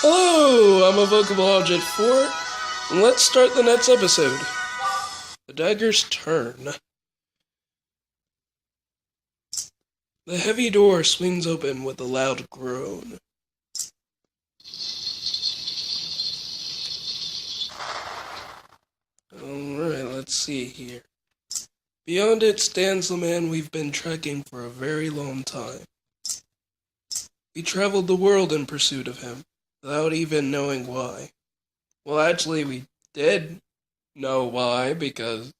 Hello, I'm Evocable Object 4, and let's start the next episode. The Dagger's Turn. The heavy door swings open with a loud groan. Alright, let's see here. Beyond it stands the man we've been tracking for a very long time. We traveled the world in pursuit of him, without even knowing why. Well, actually, we did know why, because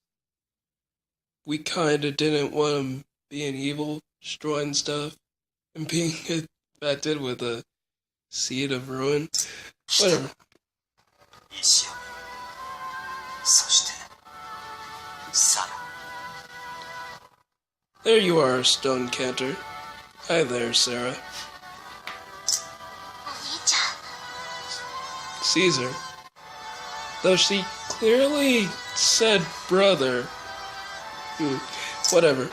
we kinda didn't want him being evil, destroying stuff, and being infected with a seed of ruin. Whatever. There you are, Stone Cantor. Hi there, Sarah. Caesar. Though she clearly said brother. Whatever.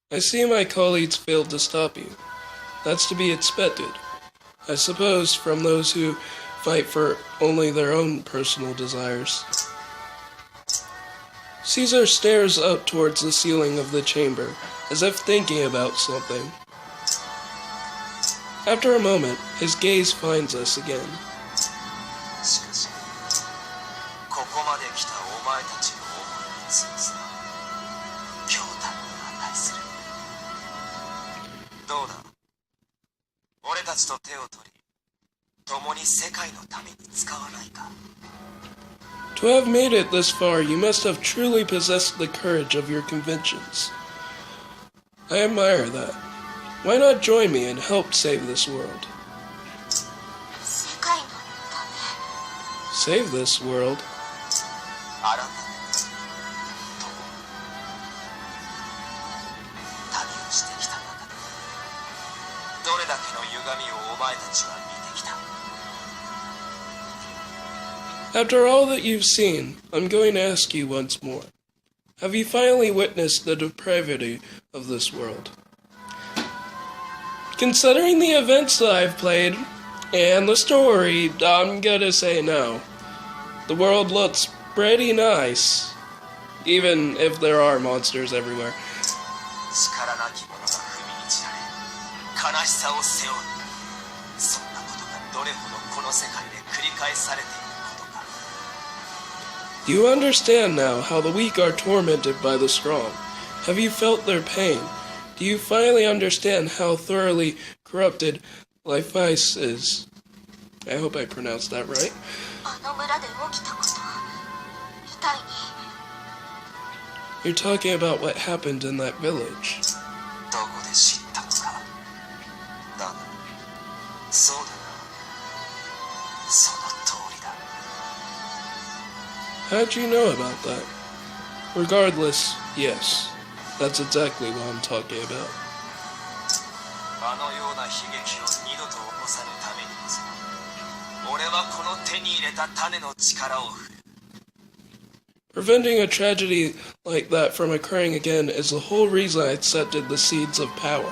I see my colleagues failed to stop you. That's to be expected, I suppose, from those who fight for only their own personal desires. Caesar stares up towards the ceiling of the chamber, as if thinking about something. After a moment, his gaze finds us again. To have made it this far, you must have truly possessed the courage of your convictions. I admire that. Why not join me and help save this world? Save this world? After all that you've seen, I'm going to ask you once more. Have you finally witnessed the depravity of this world? Considering the events that I've played, and the story, I'm gonna say no. The world looks pretty nice, even if there are monsters everywhere. Do you understand now how the weak are tormented by the strong? Have you felt their pain? Do you finally understand how thoroughly corrupted Lifeis is? I hope I pronounced that right. You're talking about what happened in that village. How'd you know about that? Regardless, yes. That's exactly what I'm talking about. Preventing a tragedy like that from occurring again is the whole reason I accepted the seeds of power.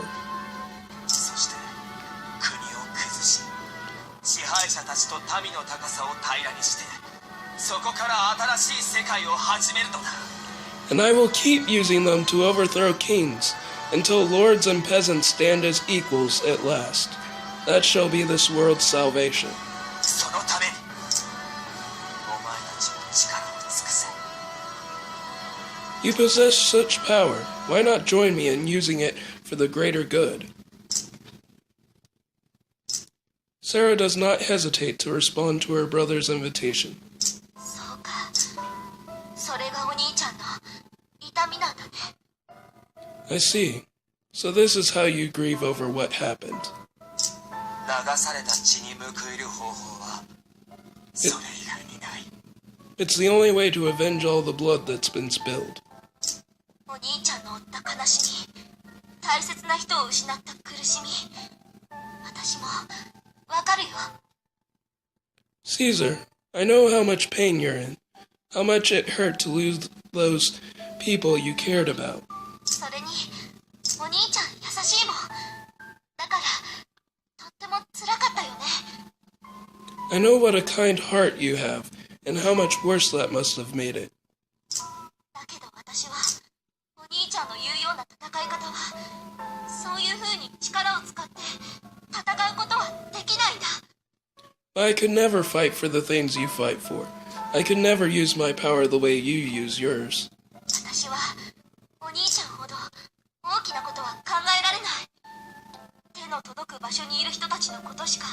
And I will keep using them to overthrow kings, until lords and peasants stand as equals at last. That shall be this world's salvation. You possess such power. Why not join me in using it for the greater good? Sarah does not hesitate to respond to her brother's invitation. I see. So this is how you grieve over what happened. It's the only way to avenge all the blood that's been spilled. Caesar, I know how much pain you're in, how much it hurt to lose those people you cared about. それにお兄ちゃん優しいもん。だからとっても辛かったよね。 I know what a kind heart you have, and how much worse that must have made it. だけど私はお兄ちゃんの言うような戦い方はそういう風に力を使って戦うことはできないんだ。 I could never fight for the things you fight for. I could never use my power the way you use yours. 私はお兄ちゃんほど大きなことは考えられない。手の届く場所にいる人たちのことしか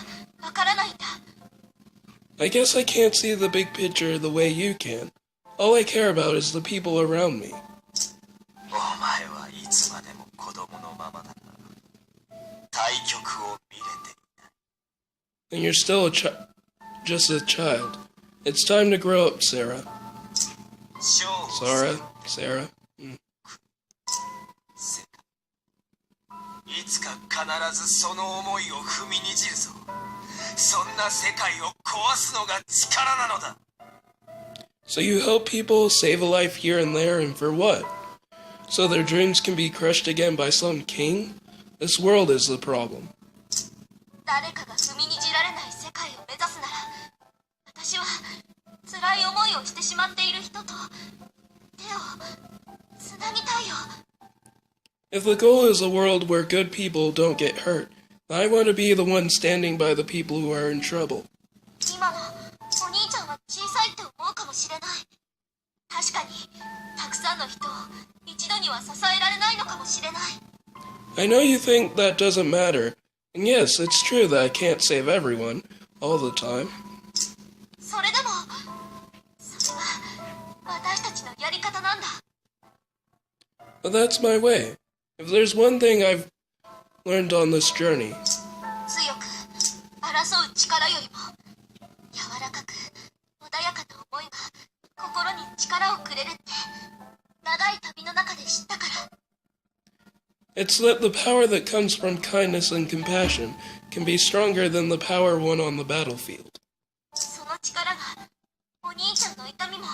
わからないんだ。 I guess I can't see the big picture the way you can. All I care about is the people around me. お前はいつまでも子供のままだな。対局を見れていない。 And you're still just a child. It's time to grow up, Sarah. 勝負 Sarah? 世界いつか必ずその思いを踏みにじるぞ。そんな世界を壊すのが力なのだ。 So you help people save a life here and there, and for what? So their dreams can be crushed again by some king? This world is the problem. 誰かが踏みにじられない世界を目指すなら私は辛い思いをしてしまっている人と手をつなぎたいよ。 If the goal is a world where good people don't get hurt, I want to be the one standing by the people who are in trouble. 今のお兄ちゃんは小さいって思うかもしれない。確かにたくさんの人を一度には支えられないのかもしれない。 I know you think that doesn't matter, and yes, it's true that I can't save everyone, all the time. それでもそれは私たちのやり方なんだ。 But that's my way. If there's one thing I've learned on this journey, 強く争う力よりも柔らかく穏やかな思いが心に力をくれるって長い旅の中で知ったから。 it's that the power that comes from kindness and compassion can be stronger than the power won on the battlefield. その力がお兄ちゃんの痛みも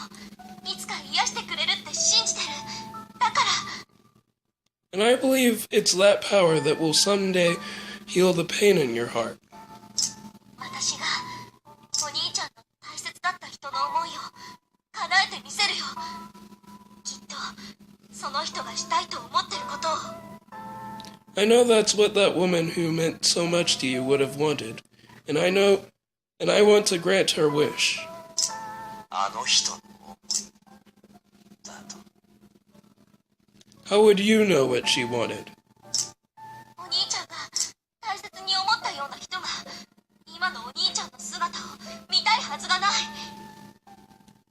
いつか癒してくれるって信じてる。だから And I believe it's that power that will someday heal the pain in your heart. 私がお兄ちゃんの大切だった人の思いを叶えてみせるよ。きっとその人がしたいと思ってることを。 I know that's what that woman who meant so much to you would have wanted, and I want to grant her wish. あの人の思いだと。 How would you know what she wanted? お兄ちゃんが大切に思ったような人が今のお兄ちゃんの姿を見たいはずがない。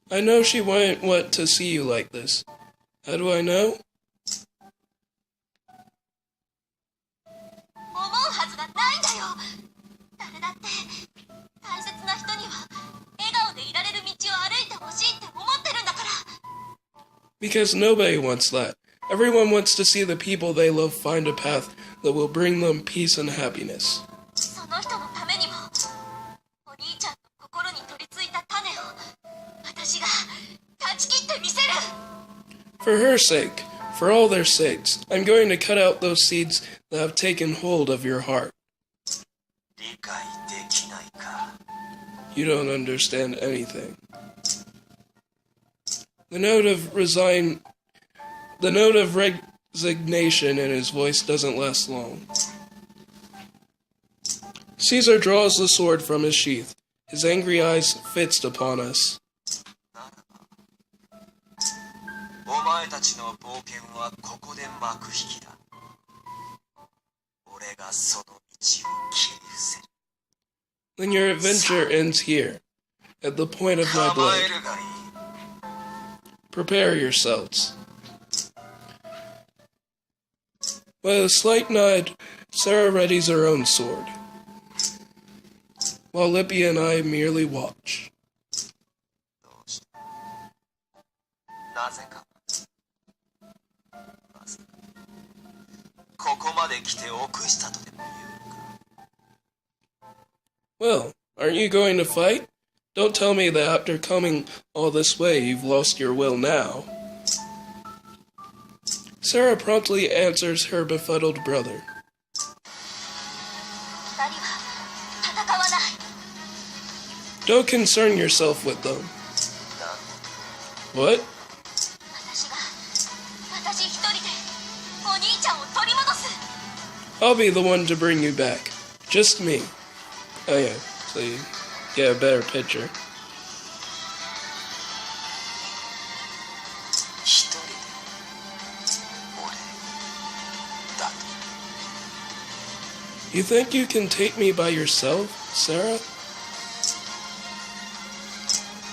I know she wouldn't want to see you like this. How do I know? 思うはずがないんだよ。誰だって大切な人には笑顔でいられる道を歩いてほしいって思ってるんだから。 Because nobody wants that. Everyone wants to see the people they love find a path that will bring them peace and happiness. その人のためにもお兄ちゃんの心に取り付いた種を私が断ち切ってみせる。 For her sake, for all their sakes, I'm going to cut out those seeds that have taken hold of your heart. 理解できないか。 You don't understand anything. The note of resignation in his voice doesn't last long. Caesar draws the sword from his sheath, his angry eyes fixed upon us. お前たちの冒険はここで幕引きだ。俺がその道を切り伏せる。 Then your adventure ends here, at the point of my 構 blade. えるがいい。 Prepare yourselves. With a slight nod, Sarah readies her own sword, while Lippy and I merely watch. どうした？なぜか。まさかここまで来て臆したとでも言うのか。 Well, aren't you going to fight? Don't tell me that after coming all this way, you've lost your will now. Sarah promptly answers her befuddled brother. 二人は戦わない。 Don't concern yourself with them. なん What? 私一人でお兄ちゃんを取り戻す。 I'll be the one to bring you back. Just me. Oh yeah, so you get a better picture. 一人で俺だと You think you can take me by yourself, Sarah?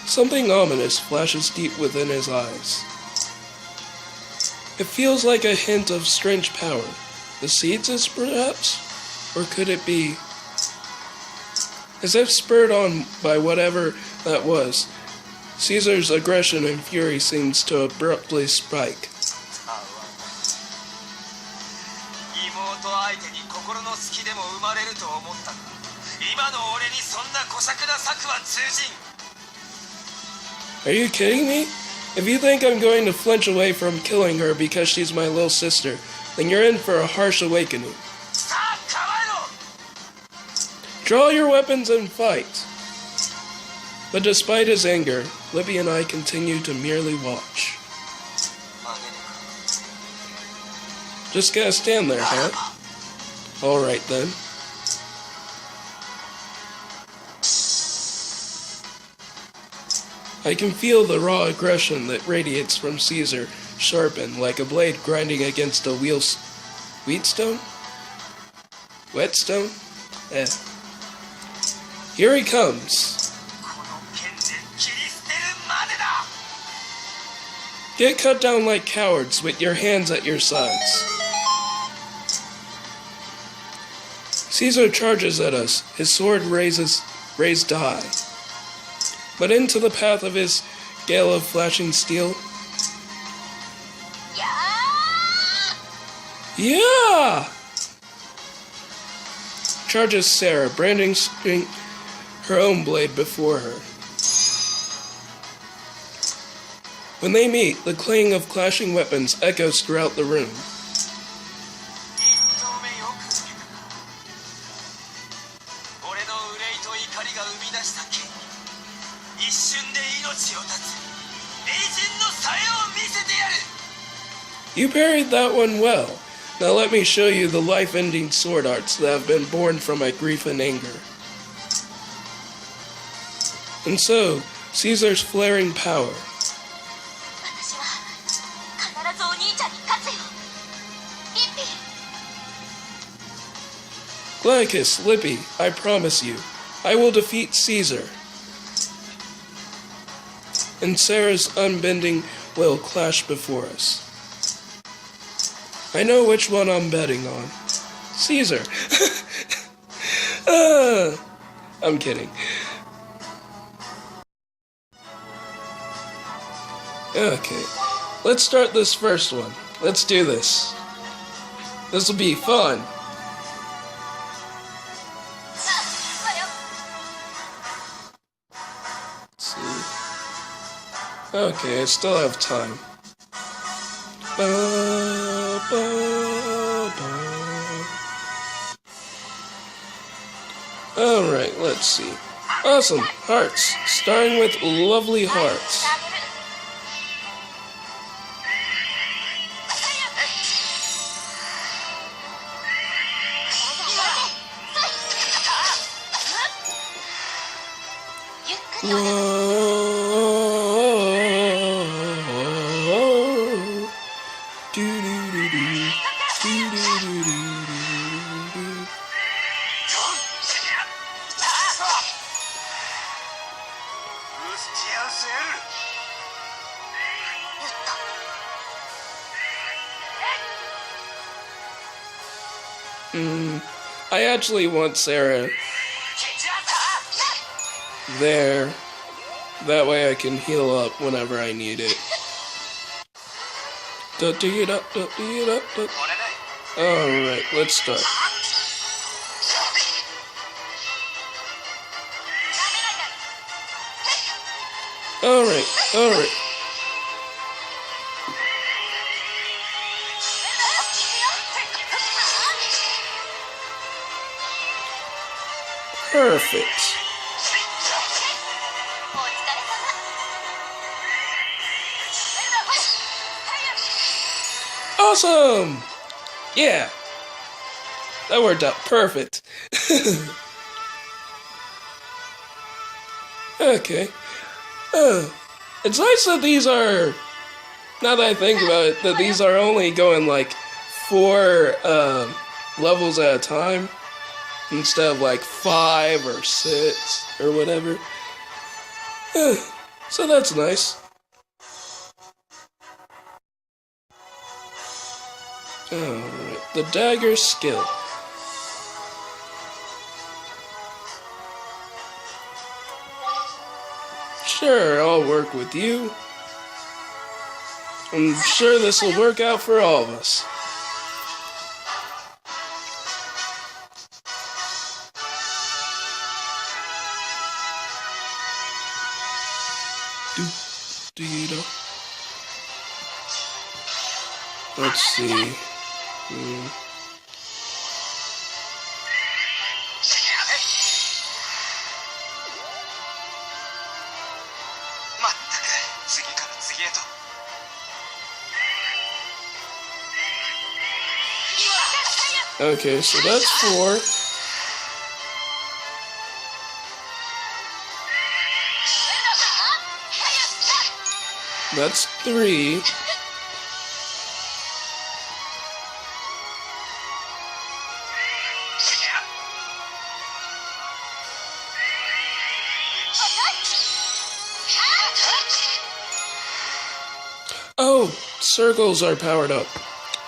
Something ominous flashes deep within his eyes. It feels like a hint of strange power. The seeds, perhaps? Or could it be... As if spurred on by whatever that was, Caesar's aggression and fury seems to abruptly spike. 妹相手に心の隙でも生まれると思ったが今の俺にそんな小作な策は通じん Are you kidding me? If you think I'm going to flinch away from killing her because she's my little sister, then you're in for a harsh awakening. さあ構えろ Draw your weapons and fight. But despite his anger, Libby and I continue to merely watch. 真似るか Just gotta stand there, なら huh? ば Alright then. I can feel the raw aggression that radiates from Caesar sharpen like a blade grinding against a wheatstone? Whetstone? Eh. Here he comes. この剣で切り捨てるまでだ Get cut down like cowards with your hands at your sides. Caesar charges at us, his sword raised high. But into the path of his gale of flashing steel, や yeah! Charges Sarah, brandishing her own blade before her. When they meet, the clang of clashing weapons echoes throughout the room. 一投目よく見たな俺の憂いと怒りが生み出した剣に一瞬で命を絶つ名人の冴えを見せてやる You parried that one well. Now let me show you the life-ending sword arts that have been born from my grief and anger. And so, Caesar's flaring power, 私は必ずお兄ちゃんに勝つよ。ピッピ Glaucus, Lippy, I promise you, I will defeat Caesar. And Sarah's unbending will clash before us. I know which one I'm betting on. Caesar. I'm kidding. Okay, let's start this first one. Let's do this. This will be fun. さあ、行くわよ。 Let's see. Okay, I still have time. Ba, ba, ba. Alright, let's see. Awesome, Hearts. Starting with Lovely Hearts. あげる。 ゆっくりお願い。 Whoa. Do-do-do-do. Do-do-do-do-do-do. ブスチアウスエル 言った。 I actually want Sarah ケチャータ there. That way I can heal up whenever I need it. Da-dee-da, da-dee-da, da. 俺だい Alright, let's start. ダメなんだ。Alright. Perfect. Awesome! Yeah. That worked out perfect. Okay. It's nice that these are, now that I think about it, that these are only going like 4 levels at a time instead of like 5 or 6 or whatever. So that's nice. Alright, the dagger skill. Sure, I'll work with you. I'm sure this will work out for all of us. Do you know? Let's see. Okay, so that's 4. That's 3. Oh, circles are powered up.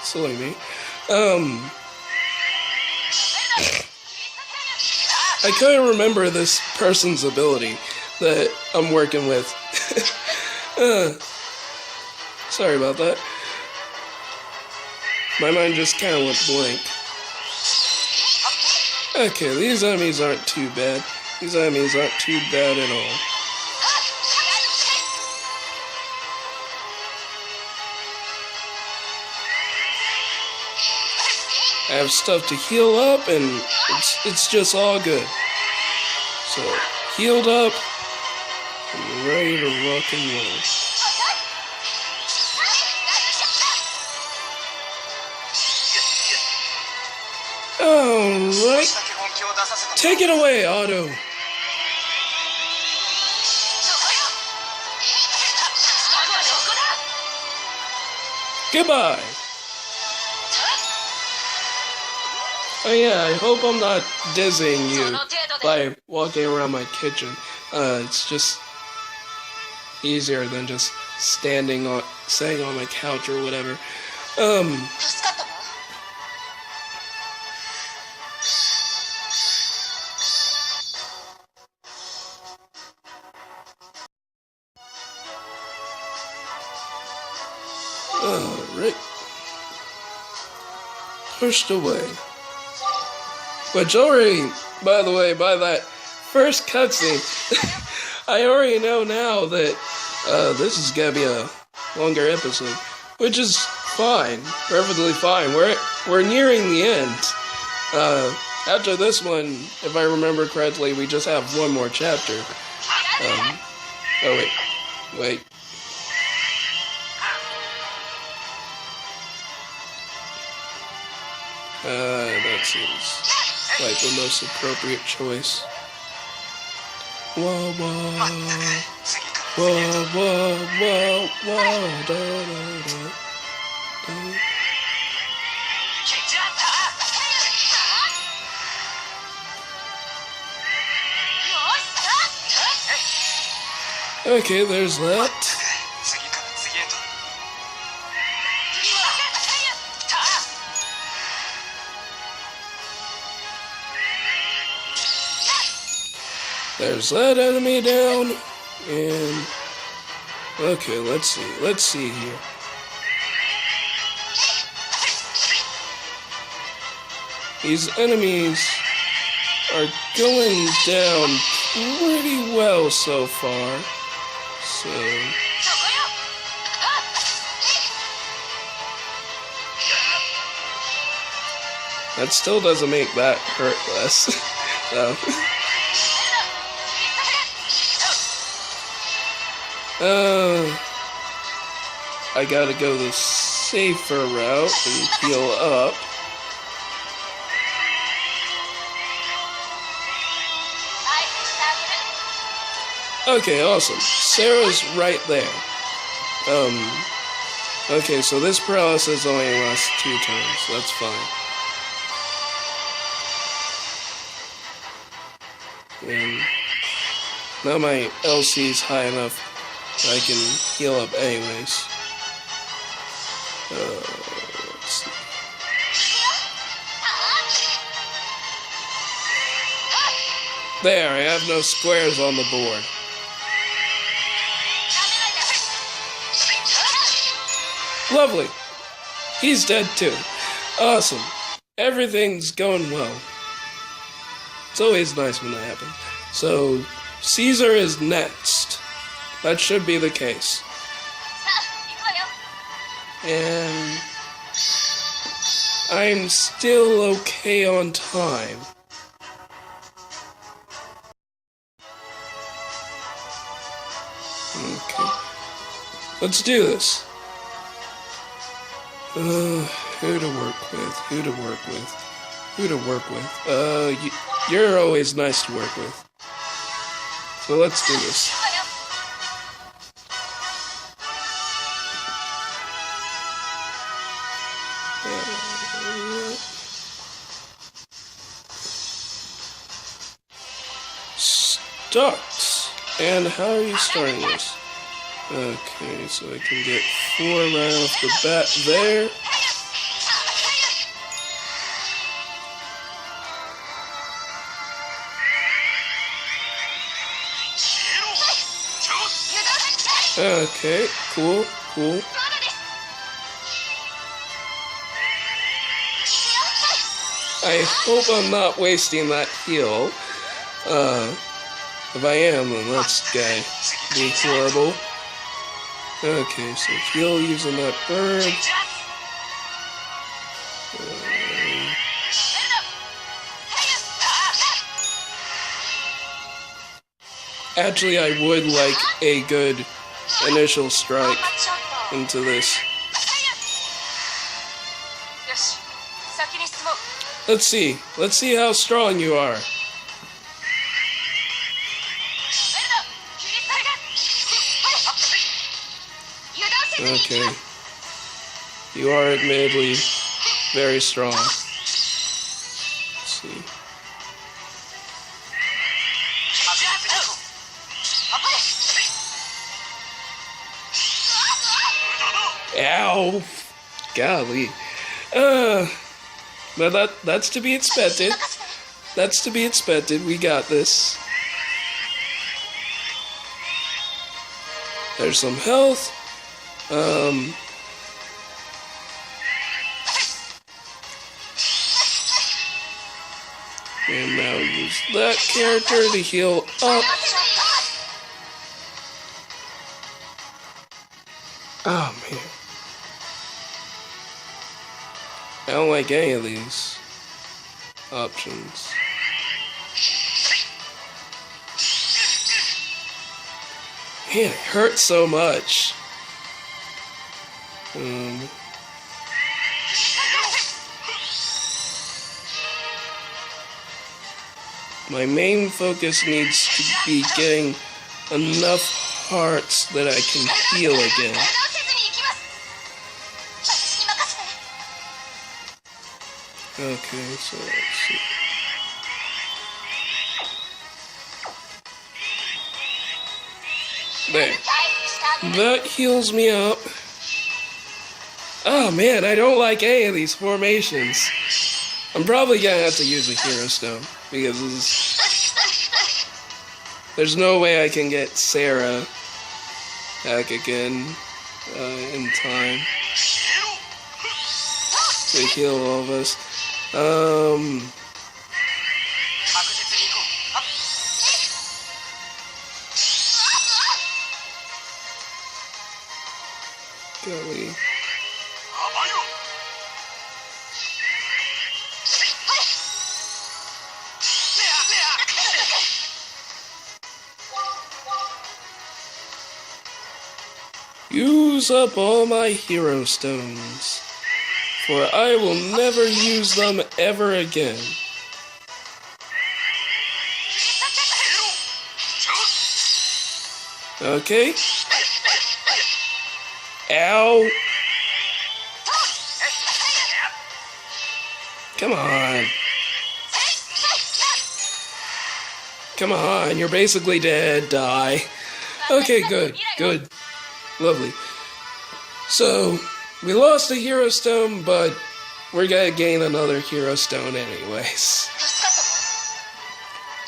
Silly me. I couldn't remember this person's ability that I'm working with. Sorry about that. My mind just kind of went blank. Okay, these enemies aren't too bad. These enemies aren't too bad at all. I have stuff to heal up, and it's just all good. So, healed up, and ready to rock and roll. Alright, take it away, Otto. Goodbye. Oh yeah, I hope I'm not dizzying you by walking around my kitchen. It's just easier than just sitting on my couch or whatever. Alright. Pushed away. Which already, by the way, by that first cutscene, I already know now that this is gonna be a longer episode, which is fine, perfectly fine. We're nearing the end. After this one, if I remember correctly, we just have one more chapter. Oh wait. That seems like the most appropriate choice. Whoa, whoa, whoa, whoa, whoa, whoa, da, da, da, da. Okay, there's that. There's that enemy down, and okay, let's see here. These enemies are going down pretty well so far, So that still doesn't make that hurt less. So. I gotta go the safer route and heal up. Okay, awesome. Sarah's right there. Okay, so this paralysis only lasts 2 turns. That's fine. And now my LC's high enough that I can heal up anyways. Let's see. There, I have no squares on the board. Lovely. He's dead too. Awesome. Everything's going well. It's always nice when that happens. So, Caesar is next. That should be the case. And I'm still okay on time. Okay. Let's do this. Who to work with? Who to work with? Who to work with? You're always nice to work with. So let's do this. Start. And how are you starting this? Okay, so I can get 4 right off the bat there. Okay, cool. I hope I'm not wasting that heal. If I am, then that's gonna be horrible. Okay, so heal using that bird. Actually, I would like a good initial strike into this. Let's see how strong you are. Okay. You are admittedly very strong. Let's see. Ow! Golly. But that's to be expected. That's to be expected. We got this. There's some health. And now use that character to heal up. Oh, man. I don't like any of these options. Man, it hurts so much. My main focus needs to be getting enough hearts that I can heal again. Okay, so let's see. There. That heals me up. Oh man, I don't like any of these formations. I'm probably gonna have to use a Hero Stone, because there's no way I can get Sarah back again in time to heal all of us. Golly. Use up all my hero stones, for I will never use them ever again. Okay. Ow. Come on. Come on, you're basically dead. Die. Okay, good. Good. Lovely. So, we lost a hero stone, but we're gonna gain another hero stone anyways.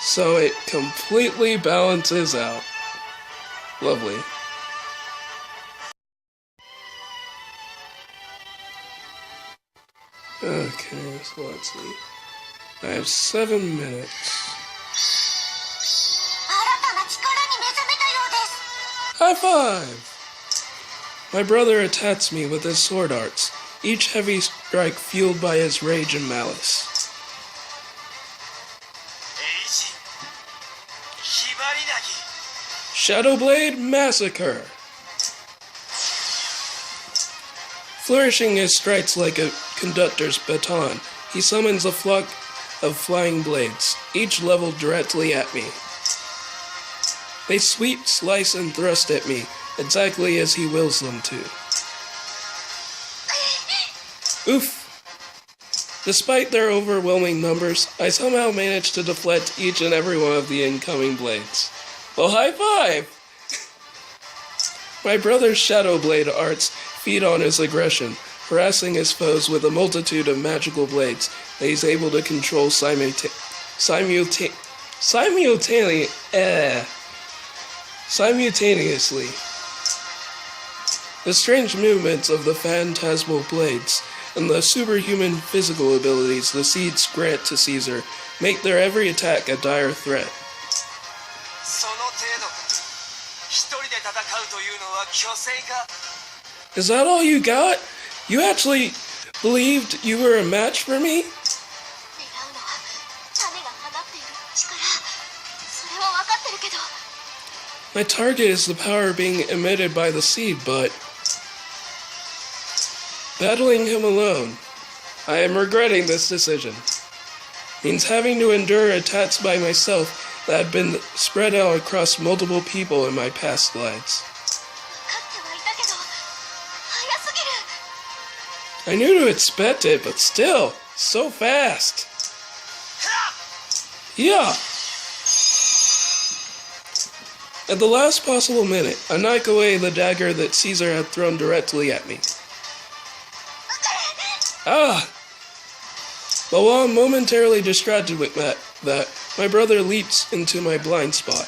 So it completely balances out. Lovely. Okay, so let's see. I have 7 minutes. High five! My brother attacks me with his sword arts, each heavy strike fueled by his rage and malice. Shadowblade Massacre! Flourishing his strikes like a conductor's baton, he summons a flock of flying blades, each leveled directly at me. They sweep, slice, and thrust at me, exactly as he wills them to. Oof! Despite their overwhelming numbers, I somehow managed to deflect each and every one of the incoming blades. Well, high five! My brother's Shadowblade arts feed on his aggression, harassing his foes with a multitude of magical blades that he's able to control simultaneously. The strange movements of the phantasmal blades and the superhuman physical abilities the seeds grant to Caesar make their every attack a dire threat. Is that all you got? You actually believed you were a match for me? My target is the power being emitted by the seed, but battling him alone, I am regretting this decision. Means having to endure attacks by myself that had been spread out across multiple people in my past lives. I knew to expect it, but still, so fast. Yeah. At the last possible minute, I knock away the dagger that Caesar had thrown directly at me. Ah! But while I'm momentarily distracted with that, my brother leaps into my blind spot.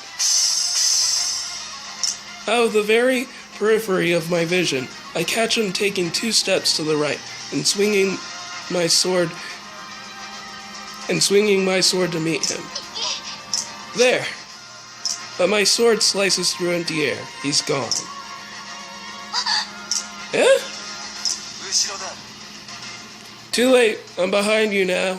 Out of the very periphery of my vision, I catch him taking 2 steps to the right and swinging my sword to meet him. There! But my sword slices through empty air. He's gone. Eh? Too late. I'm behind you now.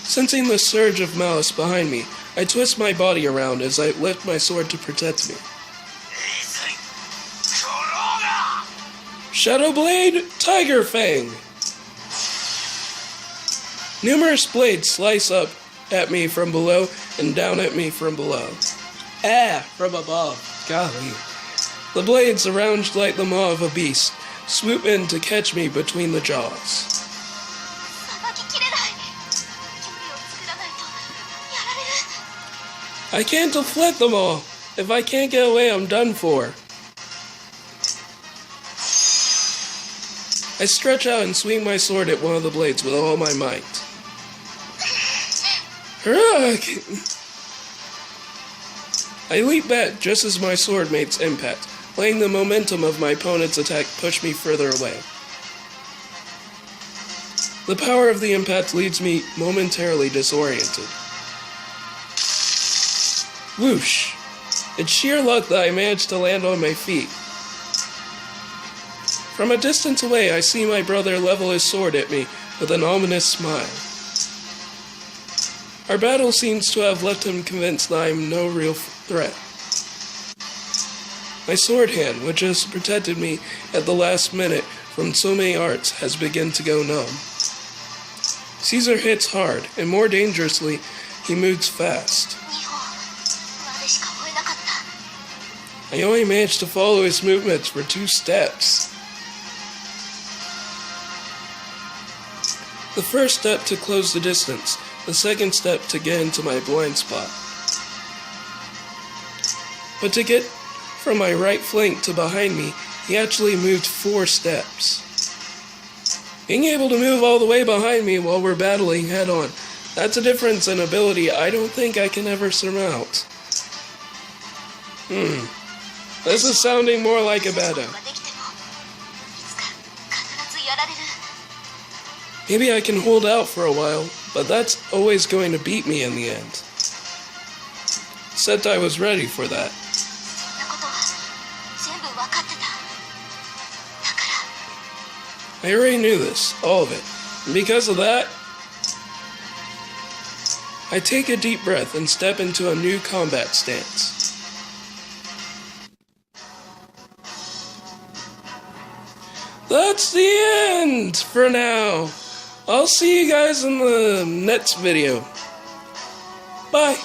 Sensing the surge of malice behind me, I twist my body around as I lift my sword to protect me. Shadowblade Tiger Fang! Numerous blades slice up at me from below and down at me from below. From above. Golly. The blades, arranged like the maw of a beast, swoop in to catch me between the jaws. I can't deflect them all. If I can't get away, I'm done for. I stretch out and swing my sword at one of the blades with all my might. I leap back just as my sword makes impact, letting the momentum of my opponent's attack push me further away. The power of the impact leaves me momentarily disoriented. Whoosh! It's sheer luck that I managed to land on my feet. From a distance away, I see my brother level his sword at me with an ominous smile. Our battle seems to have left him convinced that I am no real threat. My sword hand, which has protected me at the last minute from so many arts, has begun to go numb. Caesar hits hard, and more dangerously, he moves fast. 2本までしか追えなかった。 I only managed to follow his movements for 2 steps. The first step to close the distance, the second step to get into my blind spot. But to get from my right flank to behind me, he actually moved 4 steps. Being able to move all the way behind me while we're battling head-on, that's a difference in ability I don't think I can ever surmount. This is sounding more like a battle. ができてもいつか必ずやられる。 Maybe I can hold out for a while, but that's always going to beat me in the end. Sentai was ready for that. そんなことは全部分かってた。だから I already knew this, all of it. And because of that, I take a deep breath and step into a new combat stance. That's the end for now. I'll see you guys in the next video. Bye.